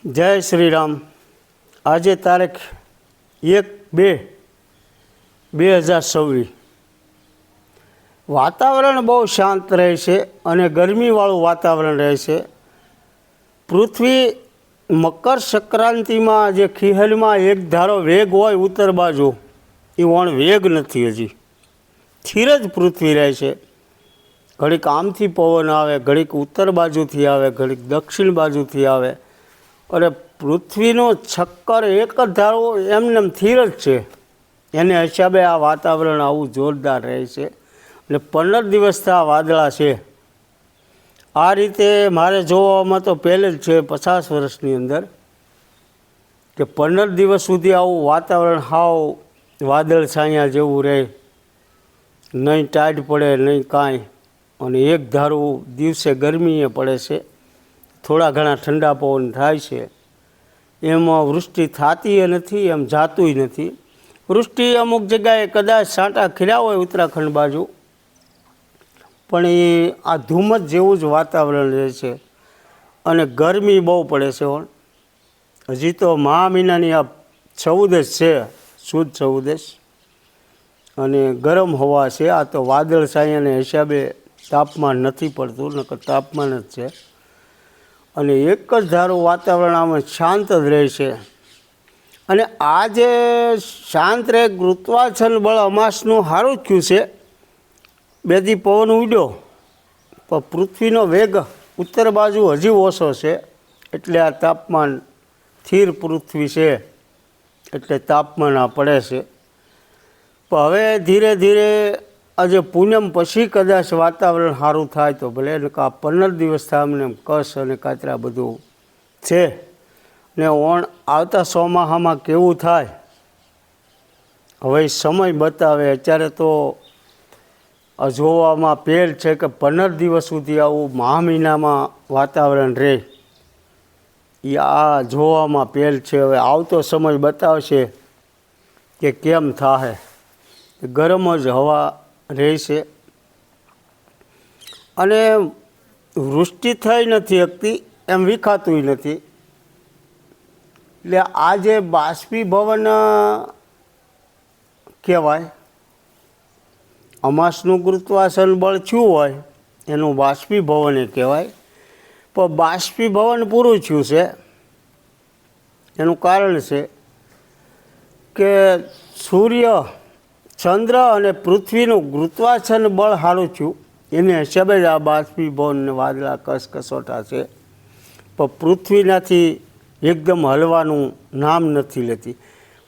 જય શ્રી રામ। આજે તારીખ 1/2/2026। વાતાવરણ બહુ શાંત રહે છે અને ગરમીવાળું વાતાવરણ રહે છે। પૃથ્વી મકર સંક્રાંતિમાં જે ખીહલમાં એક ધારો વેગ હોય ઉત્તર બાજુ, એ વણ વેગ નથી, હજી સ્થિર જ પૃથ્વી રહે છે। ઘડીક આમથી પવન આવે, ઘડીક ઉત્તર બાજુથી આવે, ઘડીક દક્ષિણ બાજુથી આવે, અને પૃથ્વીનો ચક્કર એક જ ધારો એમને સ્થિર જ છે। એને હિસાબે આ વાતાવરણ આવું જોરદાર રહે છે અને 15 દિવસથી આ વાદળા છે। આ રીતે મારે જોવામાં તો પહેલે જ છે 50 વર્ષની અંદર કે 15 દિવસ સુધી આવું વાતાવરણ હાવ વાદળ છાયા જેવું રહે, નહીં ટાઢ પડે નહીં કાંઈ, અને એક ધારું દિવસે ગરમીએ પડે છે, થોડા ઘણા ઠંડા પવન થાય છે। એમાં વૃષ્ટિ થતી નથી, એમ જાતુંય નથી। વૃષ્ટિ અમુક જગ્યાએ કદાચ છાંટા ખીર્યા હોય ઉત્તરાખંડ બાજુ, પણ એ આ ધુમ્મસ જેવું જ વાતાવરણ રહે છે અને ગરમી બહુ પડે છે। હજી તો મહા મહિનાની આ 14 છે, સુદ 14, અને ગરમ હવા છે। આ તો વાદળ છાયાને હિસાબે તાપમાન નથી પડતું, નકર તાપમાન જ છે, અને એક જ ધારું વાતાવરણ આમાં શાંત જ રહે છે। અને આ જે શાંત રહે, ગુરુત્વાકર્ષણ બળ અમાસનું સારું જ થયું છે। બે દી પવન ઉડ્યો, પણ પૃથ્વીનો વેગ ઉત્તર બાજુ હજી ઓછો છે, એટલે આ તાપમાન સ્થિર પૃથ્વી છે, એટલે તાપમાન આ પડે છે। પણ હવે ધીરે ધીરે આજે પૂનમ પછી કદાચ વાતાવરણ સારું થાય તો ભલે, આ 15 દિવસથી અમને કચ્છ અને કાતરા બધું છે, ને આવતા ચોમાસામાં કેવું થાય હવે સમય બતાવે। અત્યારે તો જોવામાં પહેલ છે કે 15 દિવસ સુધી આવું મહા મહિનામાં વાતાવરણ રહે, એ આ જોવામાં પહેલ છે। હવે આવતો સમય બતાવશે કે કેમ થાય। ગરમ જ હવા રહેશે અને વૃષ્ટિ થઈ નથી શકતી, એમ વિખાતું નથી। એટલે આ જે બાષ્પીભવન કહેવાય, અમાસનું ગુરુત્વાકર્ષણ બળ થયું હોય એનું બાષ્પીભવન એ કહેવાય। પણ બાષ્પીભવન પૂરું થયું છે, એનું કારણ છે કે સૂર્ય, ચંદ્ર અને પૃથ્વીનું ગુરુત્વાકર્ષણ બળ સારું થયું, એને હિસાબે જ આ બાષ્પીભવન વાદળા કસકસોટા છે। પણ પૃથ્વીનાથી એકદમ હલવાનું નામ નથી લેતી।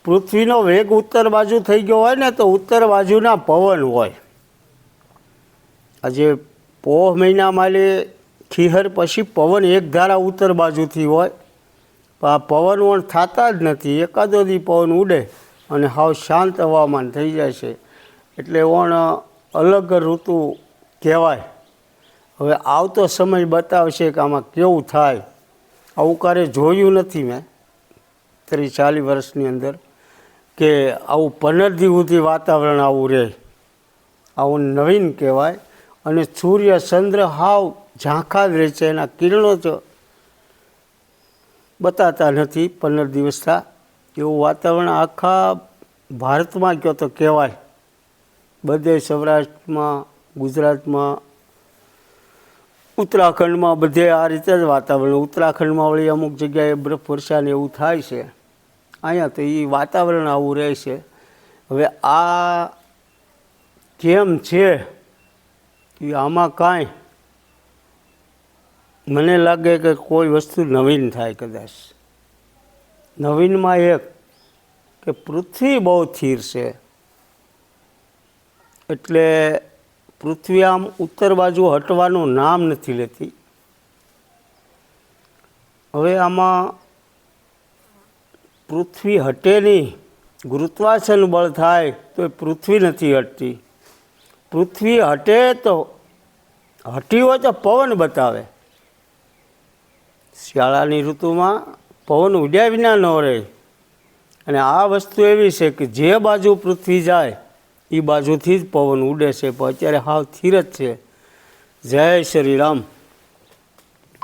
પૃથ્વીનો વેગ ઉત્તર બાજુ થઈ ગયો હોય ને, તો ઉત્તર બાજુના પવન હોય। આજે પોહ મહિનામાં ખીહર પછી પવન એક ધારા ઉત્તર બાજુથી હોય, પણ આ પવન વણ થતા જ નથી। એકાદો દી પવન ઉડે અને હાવ શાંત હવામાન થઈ જાય છે, એટલે વણ અલગ ઋતુ કહેવાય। હવે આવતો સમય બતાવશે કે આમાં કેવું થાય। આવું ક્યારે જોયું નથી મેં 30-40 વર્ષની અંદર કે આવું 15 દી સુધી વાતાવરણ આવું રહે, આવું નવીન કહેવાય। અને સૂર્ય ચંદ્ર હાવ ઝાંખા જ રહે છે, એના કિરણો જ બતાતા નથી 15 દિવસથી। એવું વાતાવરણ આખા ભારતમાં કહો તો કહેવાય, બધે સૌરાષ્ટ્રમાં, ગુજરાતમાં, ઉત્તરાખંડમાં, બધે આ રીતે જ વાતાવરણ। ઉત્તરાખંડમાં વળી અમુક જગ્યાએ બરફ વર્ષાને એવું થાય છે, અહીંયા તો એ વાતાવરણ આવું રહે છે। હવે આ કેમ છે એ આમાં કાંઈ મને લાગે કે કોઈ વસ્તુ નવીન થાય કદાચ। નવીનમાં એક કે પૃથ્વી બહુ સ્થિર છે, એટલે પૃથ્વી આમ ઉત્તર બાજુ હટવાનું નામ નથી લેતી। હવે આમાં પૃથ્વી હટે નહીં, ગુરુત્વાકર્ષણ બળ થાય તો પૃથ્વી નથી હટતી। પૃથ્વી હટે તો હટી હોય તો પવન બતાવે। શિયાળાની ઋતુમાં પવન ઉડ્યા વિના ન રહે, અને આ વસ્તુ એવી છે કે જે બાજુ પૃથ્વી જાય એ બાજુથી જ પવન ઉડે છે, પણ અત્યારે હાવ સ્થિર જ છે। જય શ્રી રામ।